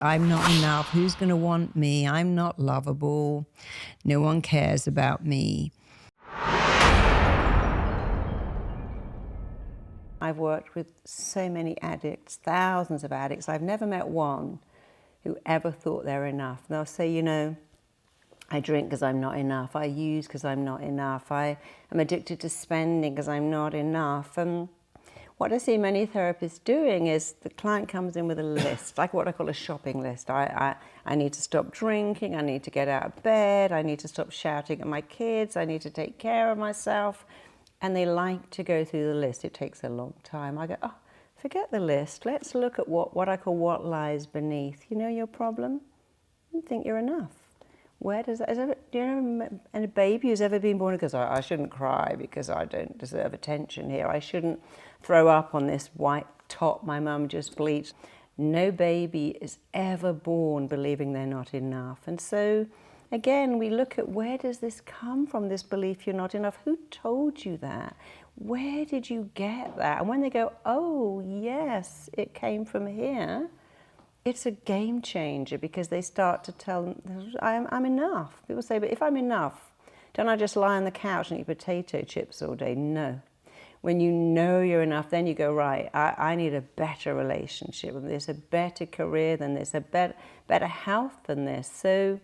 I'm not enough. Who's going to want me? I'm not lovable. No one cares about me. I've worked with so many addicts, thousands of addicts. I've never met one who ever thought they're enough. They'll say, you know, I drink because I'm not enough. I use because I'm not enough. I am addicted to spending because I'm not enough. What I see many therapists doing is the client comes in with a list, like what I call a shopping list. I need to stop drinking. I need to get out of bed. I need to stop shouting at my kids. I need to take care of myself. And they like to go through the list. It takes a long time. I go, oh, forget the list. Let's look at what I call what lies beneath. You know your problem? You think you're enough. Where does that, do you know any baby who's ever been born because I shouldn't cry because I don't deserve attention here. I shouldn't throw up on this white top my mum just bleached. No baby is ever born believing they're not enough. And so, again, we look at where does this come from, this belief you're not enough? Who told you that? Where did you get that? And when they go, oh, yes, it came from here, it's a game changer because they start to tell them, I'm enough. People say, but if I'm enough, don't I just lie on the couch and eat potato chips all day? No. When you know you're enough, then you go, right, I need a better relationship than this, a better career than this, a better health than this. So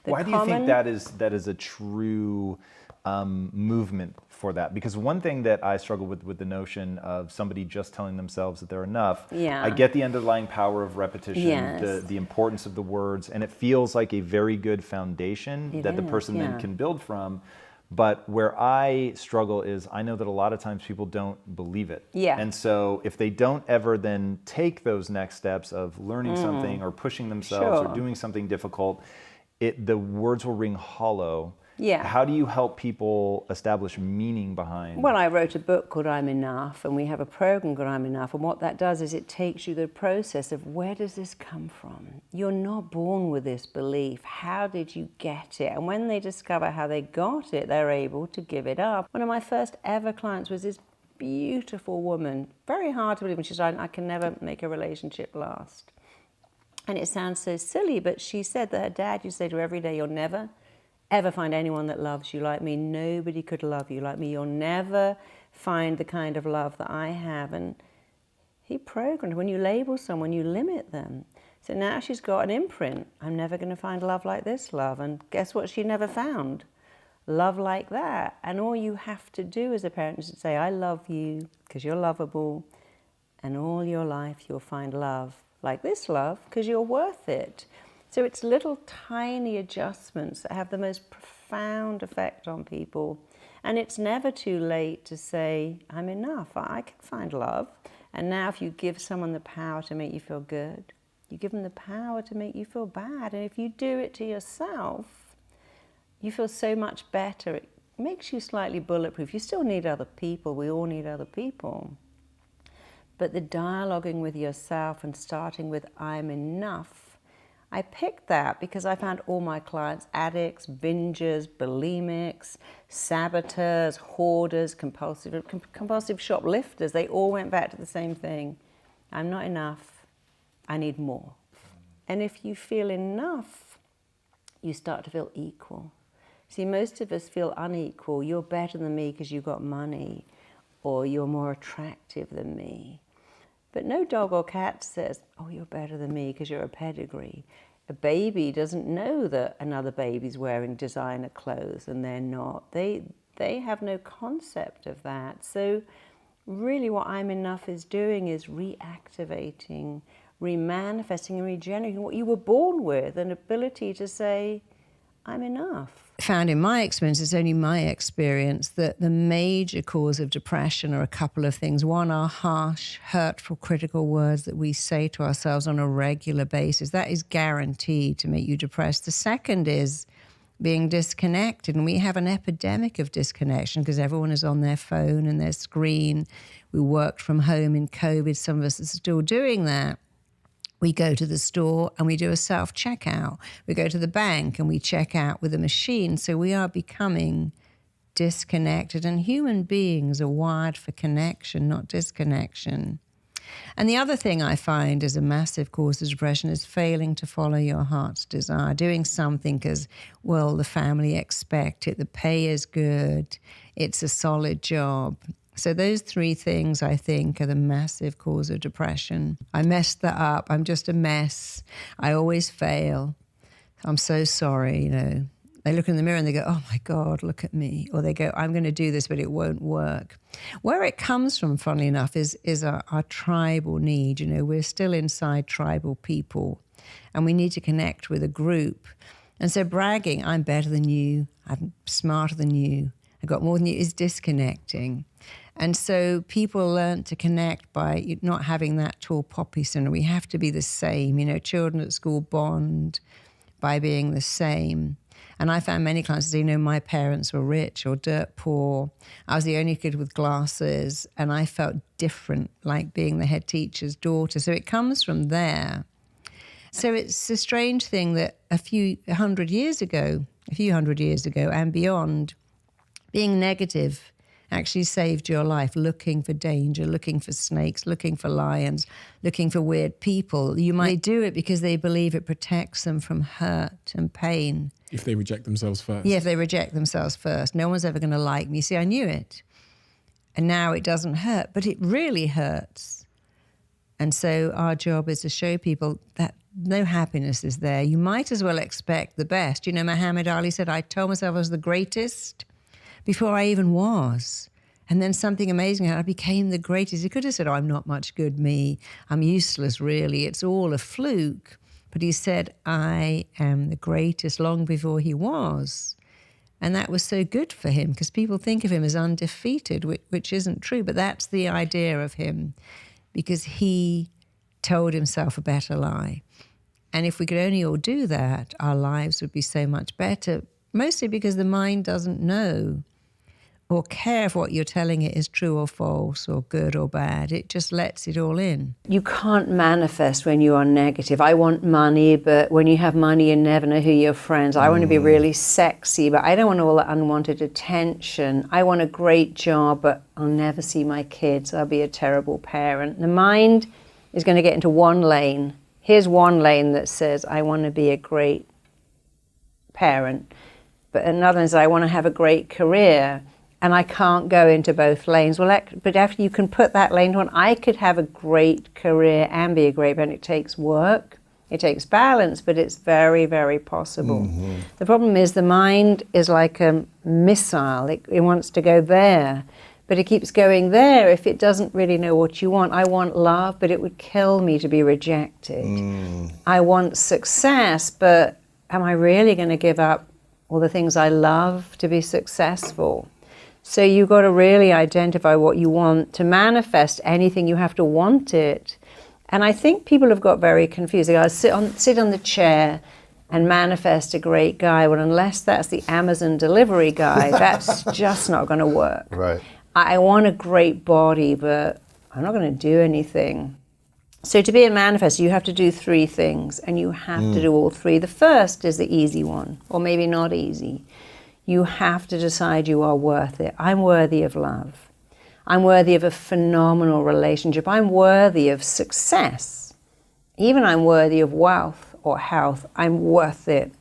why do you think that is a true movement for that? Because one thing that I struggle with the notion of somebody just telling themselves that they're enough, I get the underlying power of repetition, the importance of the words, and it feels like a very good foundation that the person then can build from. But where I struggle is I know that a lot of times people don't believe it. And so if they don't ever then take those next steps of learning something or pushing themselves or doing something difficult, the words will ring hollow. How do you help people establish meaning behind? Well, I wrote a book called I'm Enough, and we have a program called I'm Enough, and what that does is it takes you the process of where does this come from? You're not born with this belief. How did you get it? And when they discover how they got it, they're able to give it up. One of my first ever clients was this beautiful woman, very hard to believe, and she said, I can never make a relationship last. And it sounds so silly, but she said that her dad used to say to her every day, you'll never, ever find anyone that loves you like me. Nobody could love you like me. You'll never find the kind of love that I have. And he programmed, when you label someone, you limit them. So now she's got an imprint. I'm never going to find love like this love. And guess what she never found? Love like that. And all you have to do as a parent is to say, I love you because you're lovable. And all your life you'll find love like this love because you're worth it. So it's little tiny adjustments that have the most profound effect on people. And it's never too late to say, I'm enough, I can find love. And now if you give someone the power to make you feel good, you give them the power to make you feel bad. And if you do it to yourself, you feel so much better. It makes you slightly bulletproof. You still need other people. We all need other people. But the dialoguing with yourself and starting with I'm enough, I picked that because I found all my clients, addicts, bingers, bulimics, saboteurs, hoarders, compulsive shoplifters, they all went back to the same thing. I'm not enough, I need more. And if you feel enough, you start to feel equal. See, most of us feel unequal. You're better than me because you've got money, or you're more attractive than me. But no dog or cat says, oh, you're better than me because you're a pedigree. A baby doesn't know that another baby's wearing designer clothes and they're not. They have no concept of that. So really what I'm Enough is doing is reactivating, remanifesting and regenerating what you were born with, an ability to say, I'm enough. Found in my experience, it's only my experience, that the major cause of depression are a couple of things. One are harsh, hurtful, critical words that we say to ourselves on a regular basis. That is guaranteed to make you depressed. The second is being disconnected. And we have an epidemic of disconnection because everyone is on their phone and their screen. We worked from home in COVID. Some of us are still doing that. We go to the store and we do a self-checkout. We go to the bank and we check out with a machine. So we are becoming disconnected. And human beings are wired for connection, not disconnection. And the other thing I find is a massive cause of depression is failing to follow your heart's desire, doing something because, well, the family expect it, the pay is good, it's a solid job. So those three things, I think, are the massive cause of depression. I messed that up. I'm just a mess. I always fail. I'm so sorry, They look in the mirror and they go, oh, my God, look at me. Or they go, I'm going to do this, but it won't work. Where it comes from, funnily enough, is our tribal need. We're still inside tribal people, and we need to connect with a group. And so bragging, I'm better than you, I'm smarter than you, I got more than you, is disconnecting. And so people learn to connect by not having that tall poppy syndrome. We have to be the same. Children at school bond by being the same. And I found many clients say, my parents were rich or dirt poor. I was the only kid with glasses, and I felt different, like being the head teacher's daughter. So it comes from there. So it's a strange thing that a few hundred years ago and beyond, being negative actually saved your life, looking for danger, looking for snakes, looking for lions, looking for weird people. You might do it because they believe it protects them from hurt and pain. If they reject themselves first. Yeah, if they reject themselves first. No one's ever going to like me. See, I knew it. And now it doesn't hurt, but it really hurts. And so our job is to show people that no happiness is there. You might as well expect the best. Muhammad Ali said, I told myself I was the greatest before I even was. And then something amazing happened. I became the greatest. He could have said, I'm not much good, me. I'm useless, really. It's all a fluke. But he said, I am the greatest long before he was. And that was so good for him because people think of him as undefeated, which isn't true. But that's the idea of him because he told himself a better lie. And if we could only all do that, our lives would be so much better, mostly because the mind doesn't know or care if what you're telling it is true or false or good or bad. It just lets it all in. You can't manifest when you are negative. I want money, but when you have money, you never know who your friends are. I want to be really sexy, but I don't want all that unwanted attention. I want a great job, but I'll never see my kids. I'll be a terrible parent. The mind is going to get into one lane. Here's one lane that says, I want to be a great parent. But another one says, I want to have a great career. And I can't go into both lanes. Well, but after you can put that lane on, I could have a great career and be a great parent. It takes work, it takes balance, but it's very, very possible. Mm-hmm. The problem is the mind is like a missile. It wants to go there, but it keeps going there if it doesn't really know what you want. I want love, but it would kill me to be rejected. I want success, but am I really going to give up all the things I love to be successful? So you've got to really identify what you want. To manifest anything, you have to want it. And I think people have got very confused. They go, sit on the chair and manifest a great guy. Well, unless that's the Amazon delivery guy, that's just not going to work. Right. I want a great body, but I'm not going to do anything. So to be a manifestor, you have to do three things, and you have to do all three. The first is the easy one, or maybe not easy. You have to decide you are worth it. I'm worthy of love. I'm worthy of a phenomenal relationship. I'm worthy of success. Even I'm worthy of wealth or health. I'm worth it.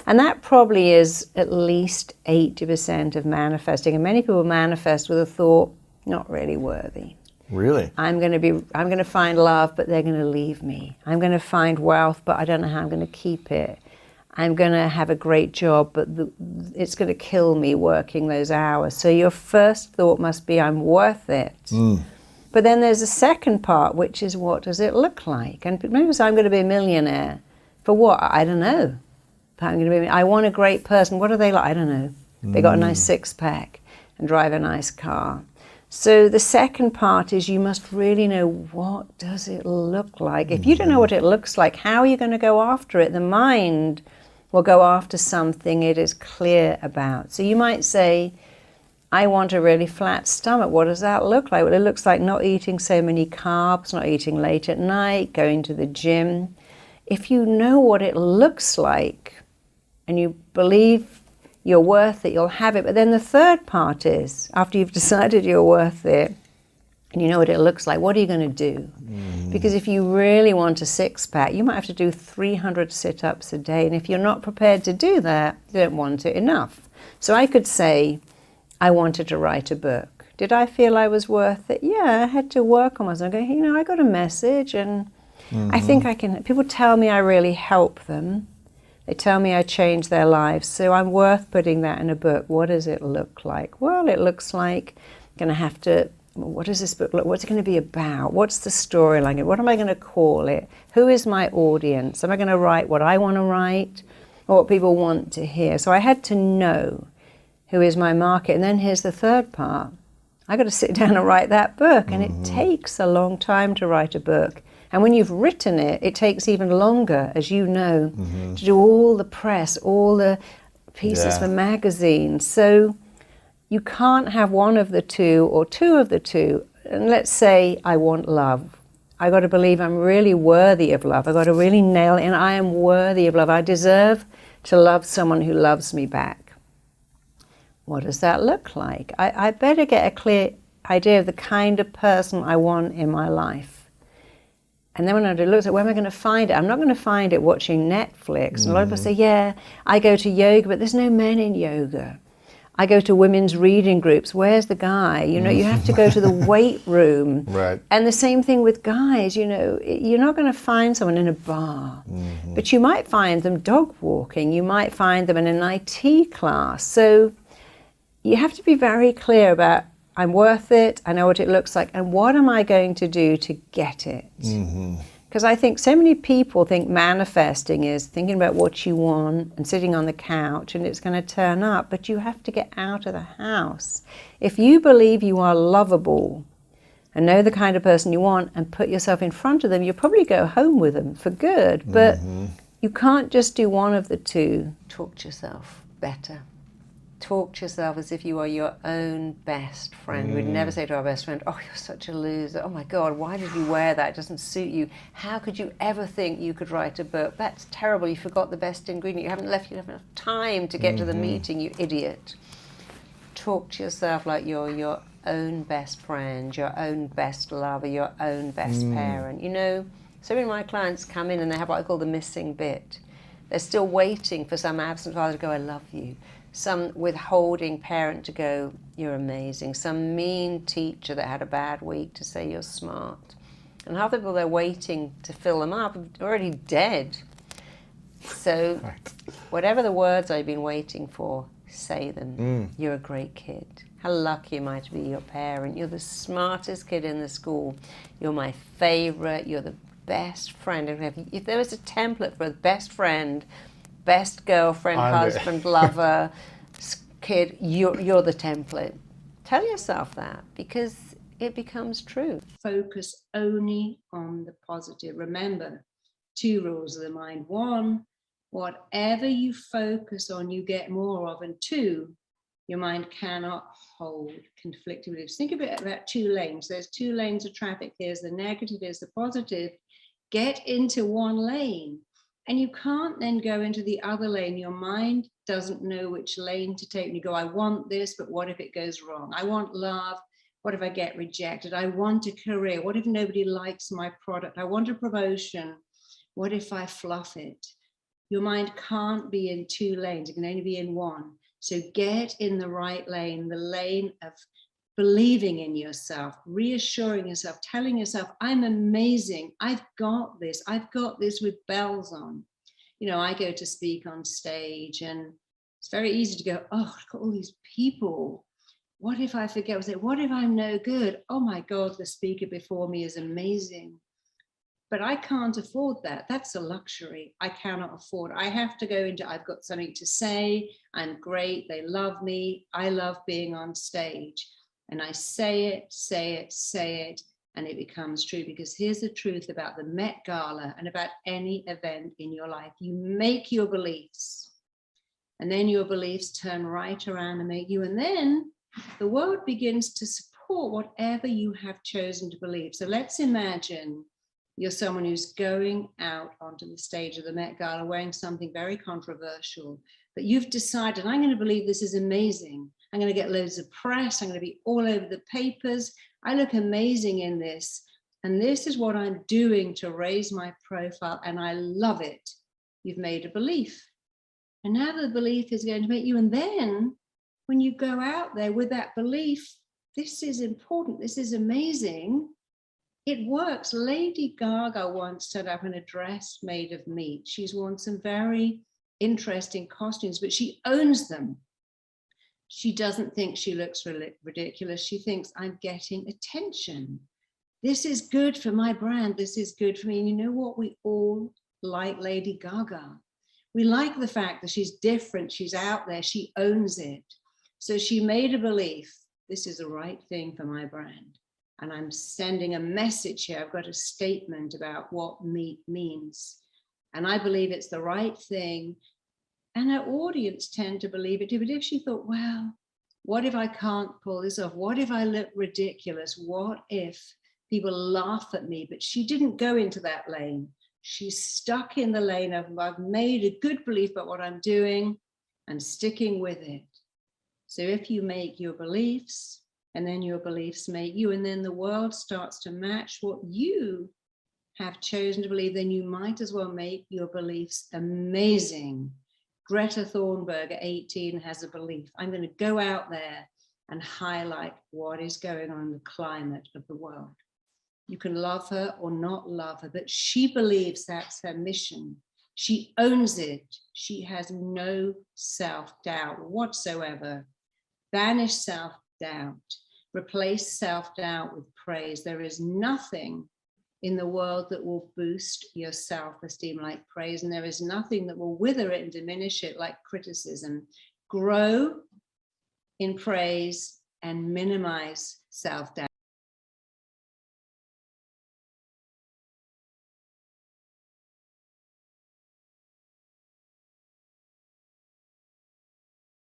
And that probably is at least 80% of manifesting. And many people manifest with a thought, not really worthy. Really? I'm going to find love, but they're going to leave me. I'm going to find wealth, but I don't know how I'm going to keep it. I'm going to have a great job, but it's going to kill me working those hours. So your first thought must be, I'm worth it. But then there's a second part, which is, what does it look like? And maybe say, I'm going to be a millionaire. For what? I don't know. But I'm going to be. I want a great person. What are they like? I don't know. They got a nice six-pack and drive a nice car. So the second part is you must really know, what does it look like? If you don't know what it looks like, how are you going to go after it? The mind will go after something it is clear about. So you might say, I want a really flat stomach. What does that look like? Well, it looks like not eating so many carbs, not eating late at night, going to the gym. If you know what it looks like and you believe you're worth it, you'll have it. But then the third part is, after you've decided you're worth it, and you know what it looks like, what are you going to do? Because if you really want a six-pack, you might have to do 300 sit-ups a day. And if you're not prepared to do that, you don't want it enough. So I could say, I wanted to write a book. Did I feel I was worth it? Yeah, I had to work on myself. I go, you know, I got a message, and I think I can. People tell me I really help them. They tell me I change their lives. So I'm worth putting that in a book. What does it look like? Well, it looks like I'm going to have to, what does this book look? What's it going to be about? What's the storyline? What am I going to call it? Who is my audience? Am I going to write what I want to write or what people want to hear? So I had to know who is my market. And then here's the third part. I got to sit down and write that book. And it takes a long time to write a book. And when you've written it, it takes even longer, as you know, to do all the press, all the pieces for magazines. So you can't have one of the two or two of the two. And let's say I want love. I got to believe I'm really worthy of love. I got to really nail it, and I am worthy of love. I deserve to love someone who loves me back. What does that look like? I better get a clear idea of the kind of person I want in my life. And then when I look at where am I going to find it? I'm not going to find it watching Netflix. And a lot of people say, yeah, I go to yoga, but there's no men in yoga. I go to women's reading groups. Where's the guy? You know, you have to go to the weight room. Right. And the same thing with guys. You know, you're not going to find someone in a bar, but you might find them dog walking. You might find them in an IT class. So you have to be very clear about, I'm worth it, I know what it looks like, and what am I going to do to get it? Because I think so many people think manifesting is thinking about what you want and sitting on the couch and it's going to turn up, but you have to get out of the house. If you believe you are lovable and know the kind of person you want and put yourself in front of them, you'll probably go home with them for good, but you can't just do one of the two. Talk to yourself better. Talk to yourself as if you are your own best friend. We'd never say to our best friend, oh, you're such a loser. Oh my God, why did you wear that? It doesn't suit you. How could you ever think you could write a book? That's terrible. You forgot the best ingredient. You haven't left enough time to get to the meeting, you idiot. Talk to yourself like you're your own best friend, your own best lover, your own best parent. You know, so many of my clients come in and they have what I call the missing bit. They're still waiting for some absent father to go, I love you. Some withholding parent to go, you're amazing. Some mean teacher that had a bad week to say you're smart. And half the people they're waiting to fill them up are already dead. So whatever the words I've been waiting for, say them. You're a great kid. How lucky am I to be your parent? You're the smartest kid in the school. You're my favorite. You're the best friend. If there was a template for a best friend, best girlfriend, husband, lover, kid, you're the template. Tell yourself that because it becomes true. Focus only on the positive. Remember, 2 rules of the mind. 1, whatever you focus on, you get more of. And 2, your mind cannot hold conflicting beliefs. Think about 2 lanes. There's 2 lanes of traffic. There's the negative, there's the positive. Get into one lane. And you can't then go into the other lane. Your mind doesn't know which lane to take. And you go, I want this, but what if it goes wrong? I want love. What if I get rejected? I want a career. What if nobody likes my product? I want a promotion. What if I fluff it? Your mind can't be in 2 lanes. It can only be in 1. So get in the right lane, the lane of believing in yourself, reassuring yourself, telling yourself, I'm amazing. I've got this. I've got this with bells on. You know, I go to speak on stage and it's very easy to go, oh, look at all these people. What if I forget? What if I'm no good? Oh my God, the speaker before me is amazing. But I can't afford that. That's a luxury. I cannot afford. I have to go into, I've got something to say. I'm great. They love me. I love being on stage. And I say it, and it becomes true. Because here's the truth about the Met Gala and about any event in your life. You make your beliefs, and then your beliefs turn right around and make you. And then the world begins to support whatever you have chosen to believe. So let's imagine You're someone who's going out onto the stage of the Met Gala wearing something very controversial, but you've decided, I'm going to believe this is amazing. I'm going to get loads of press. I'm going to be all over the papers. I look amazing in this. And this is what I'm doing to raise my profile. And I love it. You've made a belief. And now the belief is going to make you. And then when you go out there with that belief, this is important. This is amazing. It works. Lady Gaga once set up in a dress made of meat. She's worn some very interesting costumes, but she owns them. She doesn't think she looks ridiculous. She thinks, I'm getting attention. This is good for my brand. This is good for me. And you know what? We all like Lady Gaga. We like the fact that she's different. She's out there. She owns it. So she made a belief. This is the right thing for my brand. And I'm sending a message here. I've got a statement about what meat means. And I believe it's the right thing. And her audience tend to believe it too. But if she thought, well, what if I can't pull this off? What if I look ridiculous? What if people laugh at me? But she didn't go into that lane. She's stuck in the lane of, I've made a good belief about what I'm doing and sticking with it. So if you make your beliefs, and then your beliefs make you, and then the world starts to match what you have chosen to believe, then you might as well make your beliefs amazing. Greta Thunberg at 18 has a belief. I'm going to go out there and highlight what is going on in the climate of the world. You can love her or not love her, but she believes that's her mission. She owns it. She has no self-doubt whatsoever. Banish self-doubt. Replace self-doubt with praise. There is nothing in the world that will boost your self-esteem like praise, and there is nothing that will wither it and diminish it like criticism. Grow in praise and minimize self-doubt.